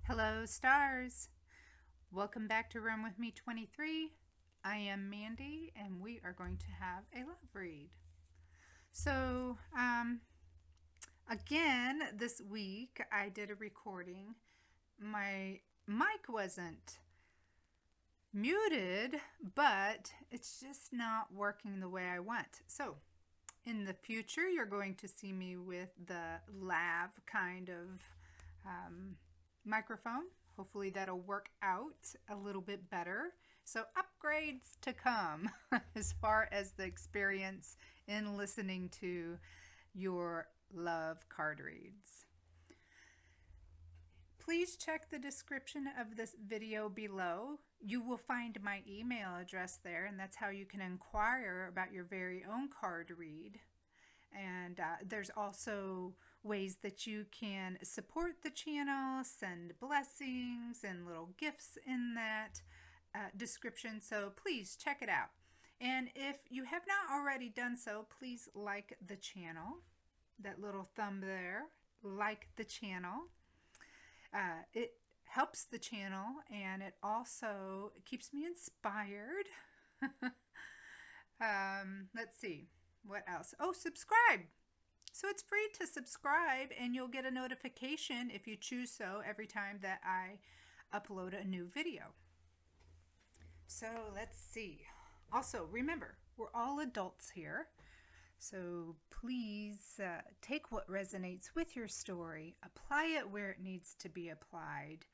Hello, stars. Welcome back to Run With Me 23. I am Mandy, and we are going to have a love read. So, again, this week I did a recording. My mic wasn't muted, but it's just not working the way I want. So, in the future, you're going to see me with the lav kind of microphone. Hopefully that'll work out a little bit better. So upgrades to come as far as the experience in listening to your love card reads. Please check the description of this video below. You will find my email address there, and that's how you can inquire about your very own card read. And there's also ways that you can support the channel, send blessings and little gifts in that description. So please check it out. And if you have not already done so, please like the channel. That little thumb there, like the channel. It helps the channel, and it also keeps me inspired. Let's see. What else? Oh, subscribe. So it's free to subscribe, and you'll get a notification if you choose so every time that I upload a new video. So let's see. Also, remember, we're all adults here. So please take what resonates with your story, apply it where it needs to be applied,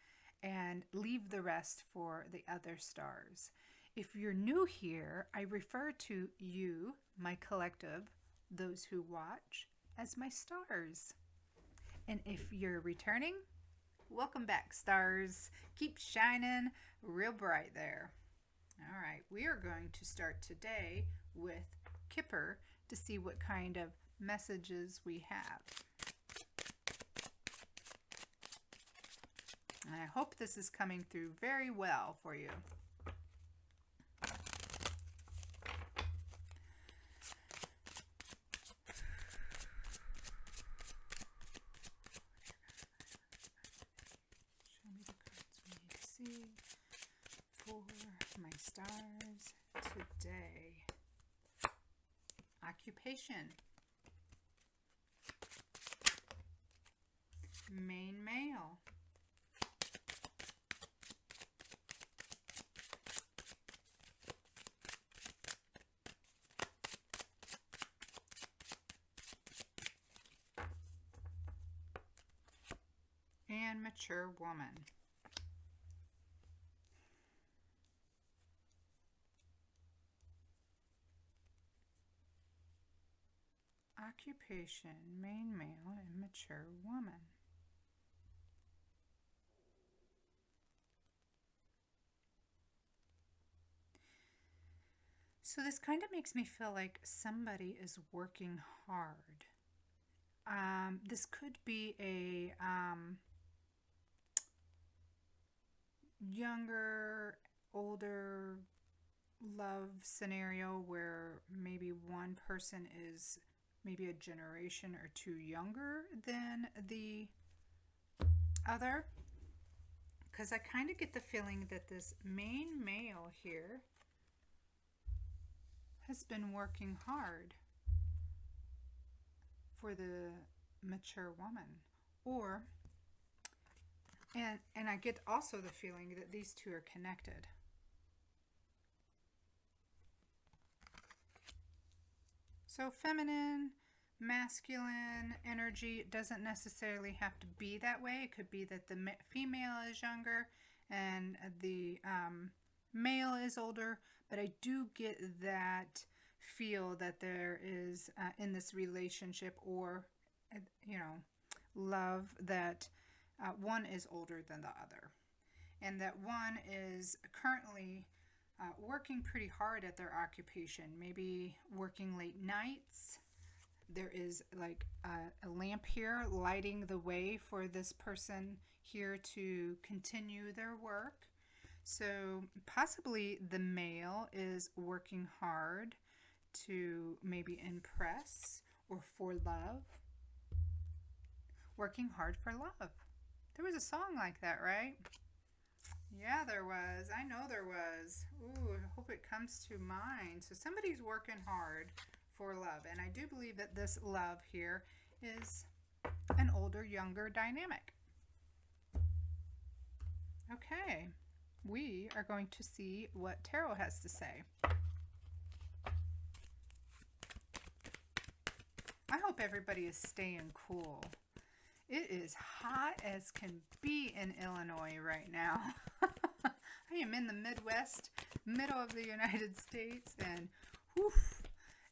and leave the rest for the other stars. If you're new here, I refer to you, my collective, those who watch, as my stars. And if you're returning, welcome back, stars. Keep shining real bright there. All right, we are going to start today with Kipper to see what kind of messages we have. And I hope this is coming through very well for you. Show me the cards we need to see for my stars today. Occupation. Main male. And mature woman. Occupation, main male, and mature woman. So this kind of makes me feel like somebody is working hard. This could be a younger, older love scenario where maybe one person is maybe a generation or two younger than the other. Because I kind of get the feeling that this main male here has been working hard for the mature woman. Or, and I get also the feeling that these two are connected. So feminine, masculine energy doesn't necessarily have to be that way. It could be that the female is younger and the male is older, but I do get that feel that there is in this relationship or, love that one is older than the other, and that one is currently working pretty hard at their occupation, maybe working late nights. There is like a lamp here lighting the way for this person here to continue their work. So possibly the male is working hard to maybe impress or for love. Working hard for love. There was a song like that, right? Yeah, there was. I know there was. Ooh, I hope it comes to mind. So somebody's working hard for love. And I do believe that this love here is an older, younger dynamic. Okay, we are going to see what tarot has to say. I hope everybody is staying cool. It is hot as can be in Illinois right now. I am in the Midwest, middle of the United States, and whew,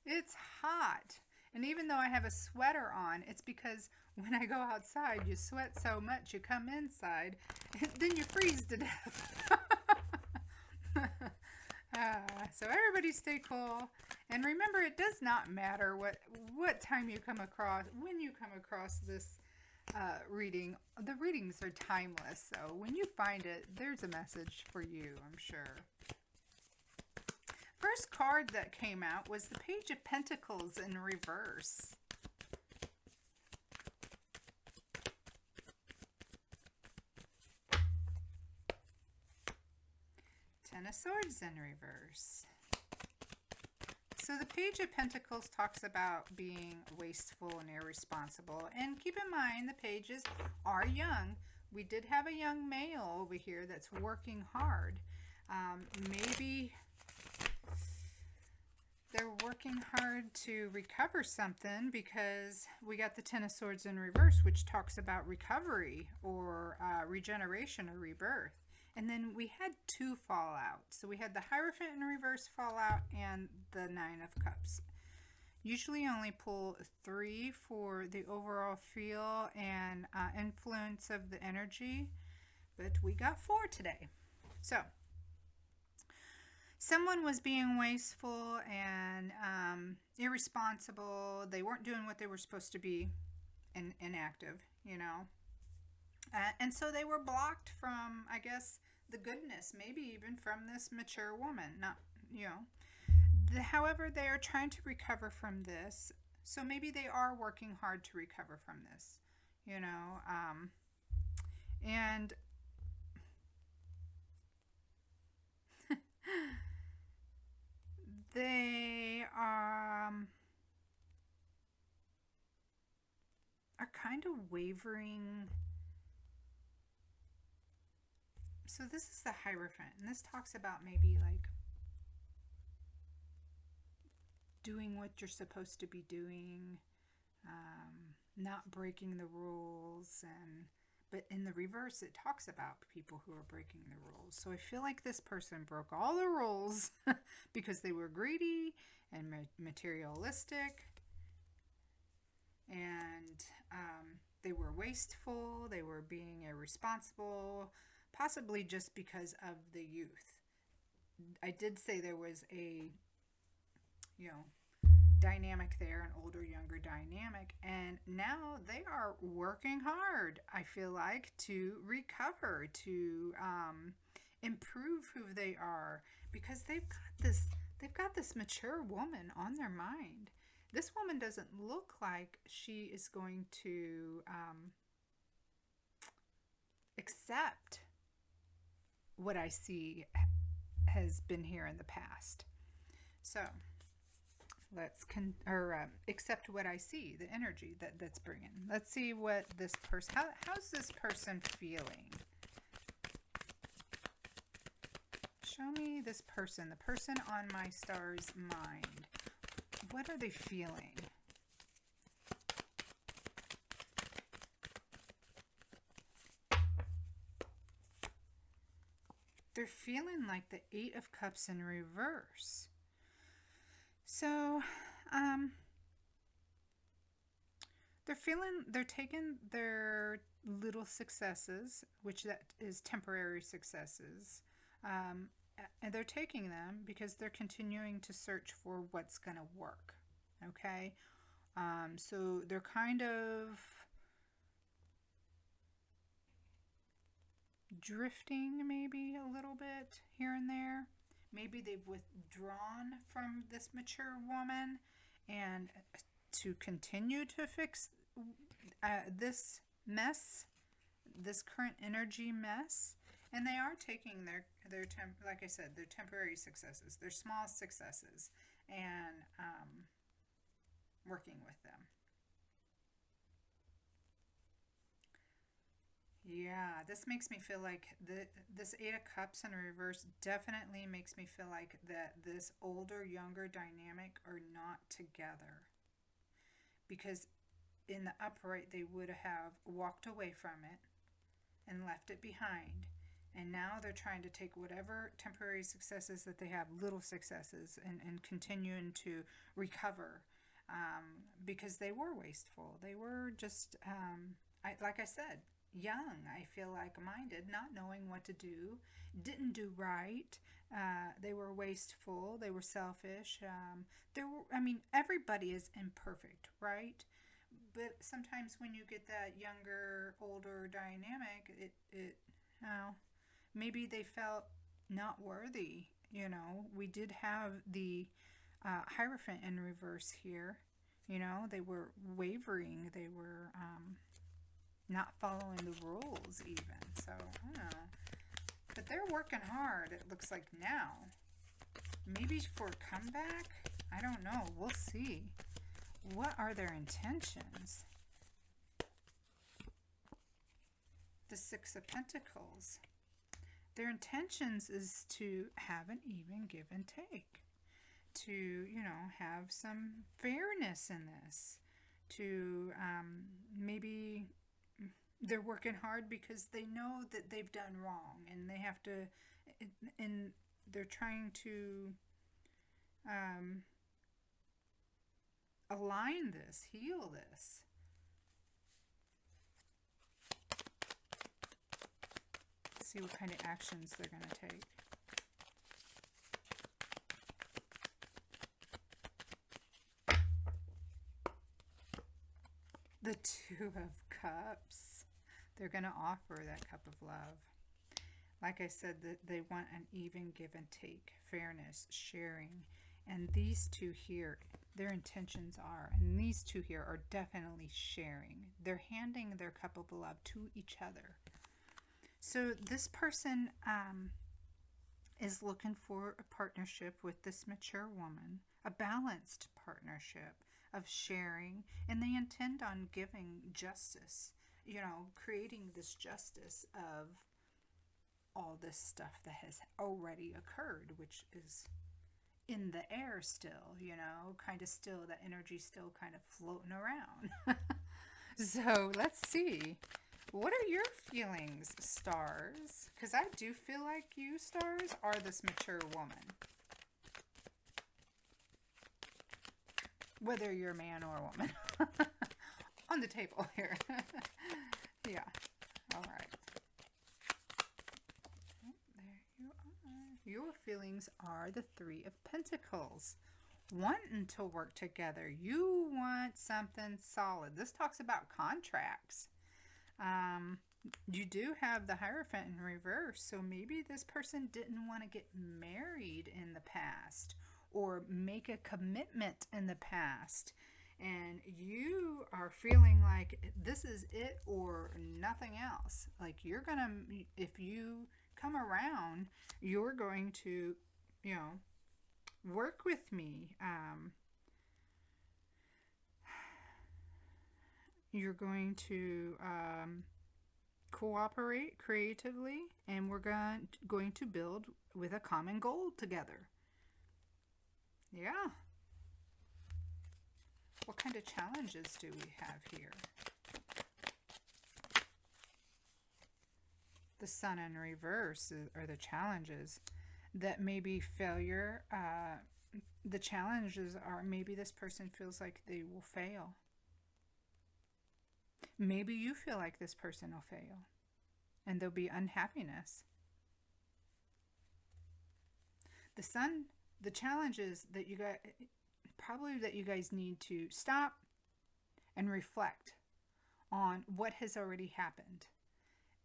it's hot. And even though I have a sweater on, it's because when I go outside, you sweat so much, you come inside, and then you freeze to death. So everybody stay cool. And remember, it does not matter what time you come across, when you come across this reading. The readings are timeless, so when you find it, there's a message for you, I'm sure. First card that came out was the Page of Pentacles in reverse. Ten of Swords in reverse. So the Page of Pentacles talks about being wasteful and irresponsible. And keep in mind, the pages are young. We did have a young male over here that's working hard. Maybe they're working hard to recover something, because we got the Ten of Swords in reverse, which talks about recovery or regeneration or rebirth. And then we had two fallout. So we had the Hierophant in reverse fallout and the Nine of Cups. Usually only pull 3 for the overall feel and influence of the energy, but we got 4 today. So someone was being wasteful and irresponsible. They weren't doing what they were supposed to be, and inactive, you know. And so they were blocked from, I guess, the goodness, maybe even from this mature woman. Not, you know. However, they are trying to recover from this. So maybe they are working hard to recover from this, you know. And they are kind of wavering. So this is the Hierophant, and this talks about maybe like doing what you're supposed to be doing, not breaking the rules, but in the reverse it talks about people who are breaking the rules. So I feel like this person broke all the rules because they were greedy and materialistic, and they were wasteful, they were being irresponsible, possibly just because of the youth. I did say there was a, you know, dynamic there, an older, younger dynamic, and now they are working hard, I feel like, to recover, to improve who they are, because they've got this mature woman on their mind. This woman doesn't look like she is going to accept what I see has been here in the past. So let's accept what I see, the energy that's bringing. Let's see what this person, how's this person feeling? Show me this person, the person on my star's mind. What are they feeling? They're feeling like the Eight of Cups in reverse. So, they're taking their little successes, which that is temporary successes, and they're taking them because they're continuing to search for what's going to work. Okay? So they're kind of drifting maybe a little bit here and there. Maybe they've withdrawn from this mature woman, and to continue to fix this mess this current energy mess, and they are taking their like I said, their temporary successes, their small successes, and working with them. Yeah, this makes me feel like this Eight of Cups in reverse definitely makes me feel like that this older, younger dynamic are not together. Because in the upright, they would have walked away from it and left it behind. And now they're trying to take whatever temporary successes that they have, little successes, and continuing to recover, because they were wasteful. They were just, like I said, young, I feel like minded, not knowing what to do, didn't do right. They were wasteful. They were selfish. Everybody is imperfect, right? But sometimes when you get that younger, older dynamic, maybe they felt not worthy. We did have the Hierophant in reverse here. They were wavering. They were not following the rules even. So, I don't know. But they're working hard, it looks like now. Maybe for a comeback? I don't know. We'll see. What are their intentions? The Six of Pentacles. Their intentions is to have an even give and take. To, have some fairness in this. To maybe they're working hard because they know that they've done wrong, and they have to, and they're trying to align this, heal this. Let's see what kind of actions they're going to take. The Two of Cups. They're going to offer that cup of love. Like I said, that they want an even give and take, fairness, sharing. And these two here, their intentions are, and these two here are definitely sharing. They're handing their cup of love to each other. So this person is looking for a partnership with this mature woman, a balanced partnership of sharing, and they intend on giving justice, creating this justice of all this stuff that has already occurred, which is in the air still, kind of still, that energy still kind of floating around. So let's see. What are your feelings, stars? Because I do feel like you, stars, are this mature woman. Whether you're a man or a woman. On the table here. Yeah. All right. There you are. Your feelings are the Three of Pentacles. Wanting to work together. You want something solid. This talks about contracts. You do have the Hierophant in reverse, so maybe this person didn't want to get married in the past or make a commitment in the past, and you are feeling like this is it or nothing else. Like you're gonna, if you come around, you're going to, work with me. You're going to cooperate creatively, and we're going to build with a common goal together. Yeah. What kind of challenges do we have here? The Sun in reverse are the challenges. That may be failure. The challenges are maybe this person feels like they will fail. Maybe you feel like this person will fail, and there'll be unhappiness. The Sun, the challenges that you got, probably that you guys need to stop and reflect on what has already happened,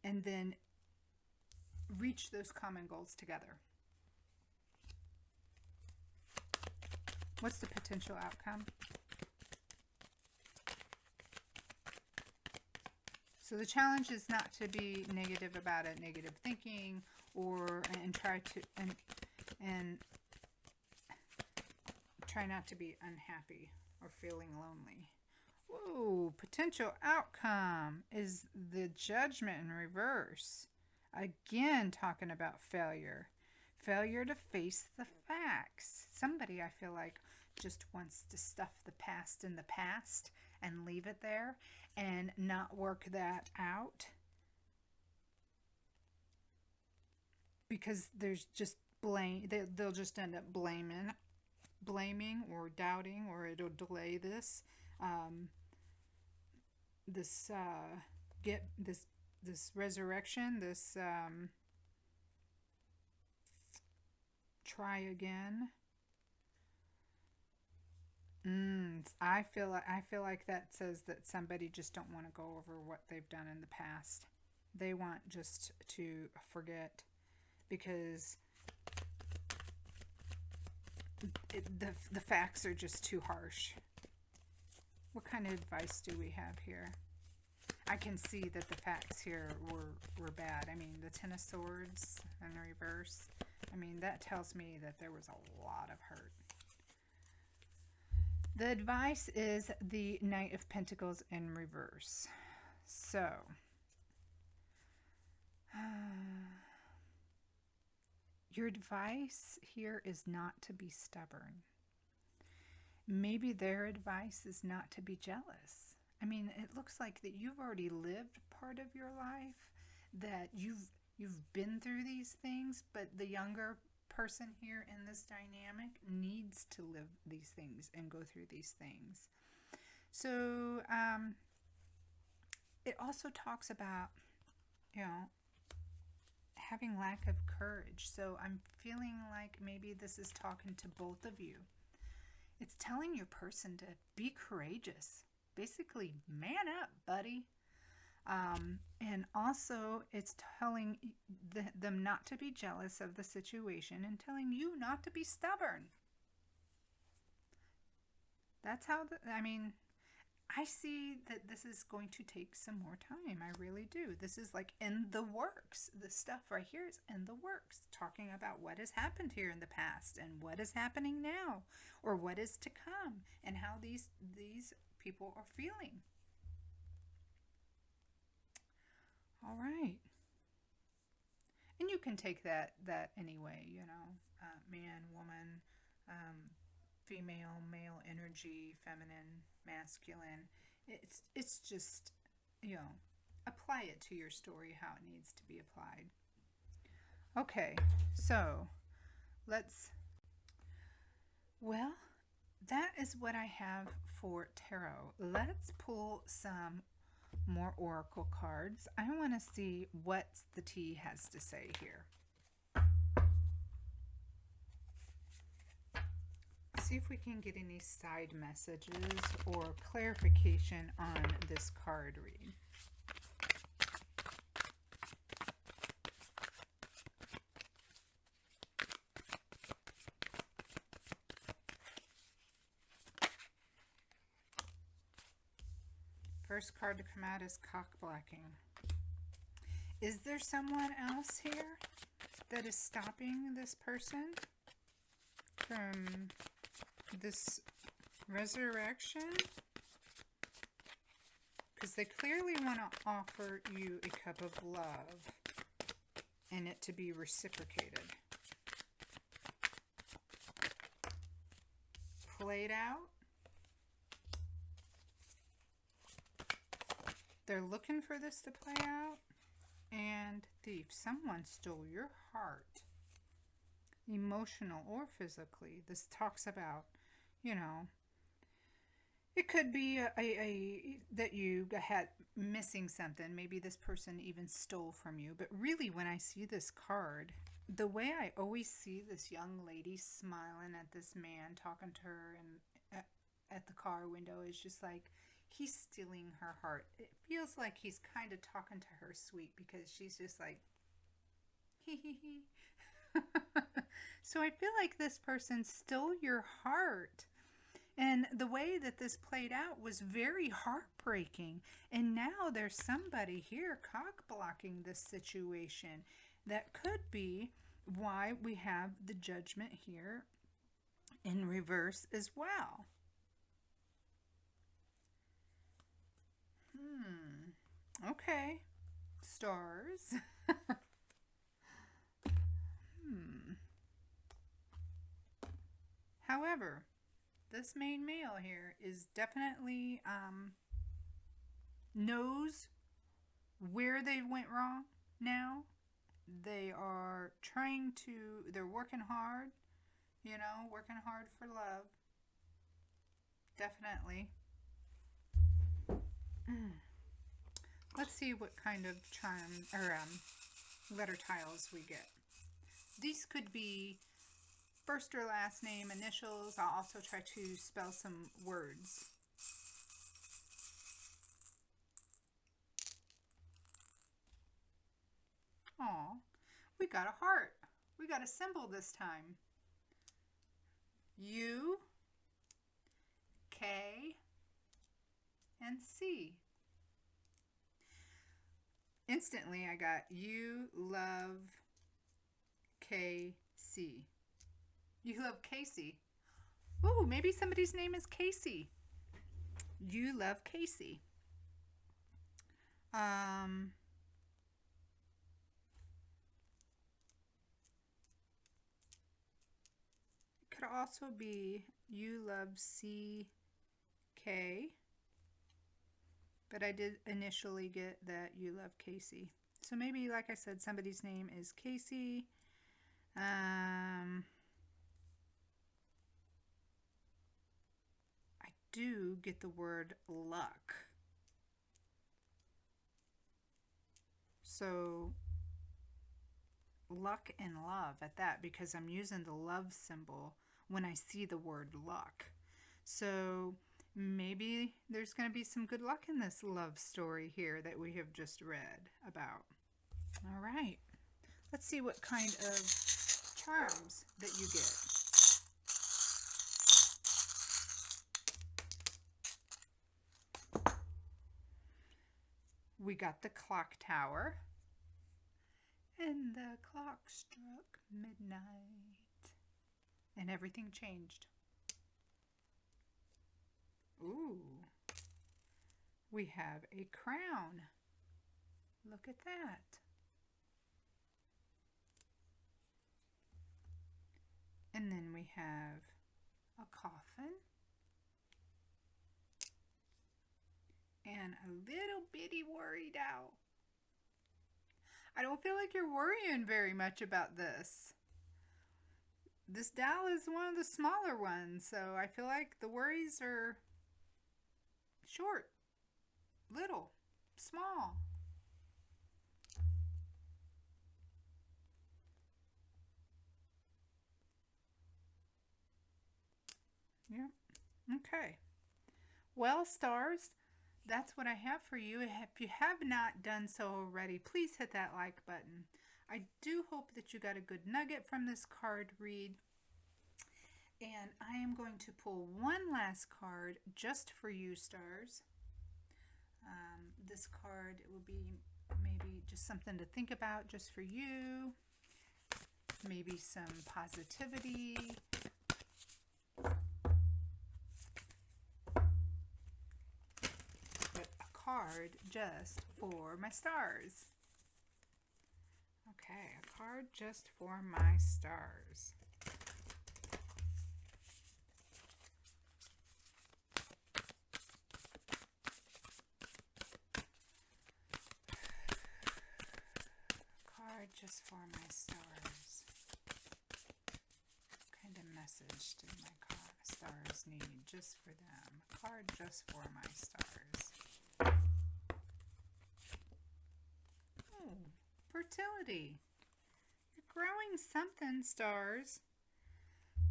and then reach those common goals together. What's the potential outcome? So the challenge is not to be negative about it, negative thinking, and try not to be unhappy or feeling lonely. Whoa, potential outcome is the judgment in reverse. Again, talking about failure. Failure to face the facts. Somebody, I feel like, just wants to stuff the past in the past and leave it there and not work that out. Because there's just blame. They'll just end up blaming or doubting, or it'll delay this. This resurrection, this try again. I feel like that says that somebody just don't want to go over what they've done in the past. They want just to forget, because the facts are just too harsh. What kind of advice do we have here? I can see that the facts here were bad. I mean, the Ten of Swords in reverse. I mean, that tells me that there was a lot of hurt. The advice is the Knight of Pentacles in reverse. So, your advice here is not to be stubborn. Maybe their advice is not to be jealous. I mean, it looks like that you've already lived part of your life, that you've been through these things, but the younger person here in this dynamic needs to live these things and go through these things. So it also talks about, having lack of courage. So I'm feeling like maybe this is talking to both of you. It's telling your person to be courageous. Basically, man up, buddy. And also, it's telling them not to be jealous of the situation and telling you not to be stubborn. That's how, I see that this is going to take some more time. I really do. This is like in the works. The stuff right here is in the works, talking about what has happened here in the past and what is happening now, or what is to come, and how these people are feeling. All right. And you can take that anyway, man, woman, female, male energy, feminine, masculine. It's just, apply it to your story how it needs to be applied. Okay, so that is what I have for tarot. Let's pull some more oracle cards. I want to see what the tea has to say here. See if we can get any side messages or clarification on this card read. First card to come out is cock blocking. Is there someone else here that is stopping this person from this resurrection? Because they clearly want to offer you a cup of love and it to be reciprocated. Played out. They're looking for this to play out. And thief. Someone stole your heart. Emotional or physically. This talks about, it could be that you had missing something. Maybe this person even stole from you. But really, when I see this card, the way I always see this young lady smiling at this man, talking to her and at the car window, is just like, he's stealing her heart. It feels like he's kind of talking to her sweet, because she's just like, hee hee hee. So I feel like this person stole your heart. And the way that this played out was very heartbreaking. And now there's somebody here cock blocking this situation. That could be why we have the judgment here in reverse as well. Okay. Stars. However, this main male here is definitely knows where they went wrong now. They are they're working hard, working hard for love. Definitely. Let's see what kind of charm or letter tiles we get. These could be first or last name, initials. I'll also try to spell some words. Aw, we got a heart. We got a symbol this time. U, K, and C. Instantly, I got you love KC. You love Casey. Ooh, maybe somebody's name is Casey. You love Casey. It could also be you love CK. But I did initially get that you love Casey. So maybe, like I said, somebody's name is Casey. I do get the word luck. So luck and love at that, because I'm using the love symbol when I see the word luck. So maybe there's going to be some good luck in this love story here that we have just read about. All right. Let's see what kind of charms that you get. We got the clock tower. And the clock struck midnight. And everything changed. Ooh. We have a crown. Look at that. And then we have a coffin. And a little bitty worried owl. I don't feel like you're worrying very much about this. This dowel is one of the smaller ones, so I feel like the worries are short, little, small. Yeah, okay. Well, stars, that's what I have for you. If you have not done so already, please hit that like button. I do hope that you got a good nugget from this card read. And I am going to pull one last card just for you, stars. This card will be maybe just something to think about just for you. Maybe some positivity. But a card just for my stars. Okay, a card just for my stars. Card just for my stars. What kind of message do my stars need just for them? A card just for my stars. Oh, fertility. You're growing something, stars.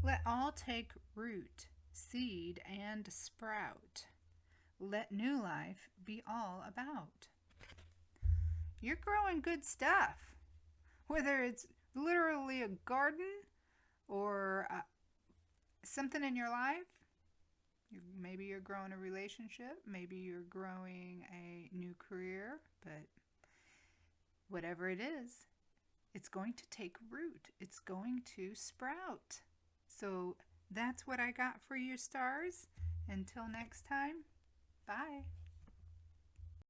Let all take root, seed, and sprout. Let new life be all about. You're growing good stuff. Whether it's literally a garden or something in your life, Maybe you're growing a relationship, maybe you're growing a new career, but whatever it is, it's going to take root. It's going to sprout. So that's what I got for you, stars. Until next time, bye.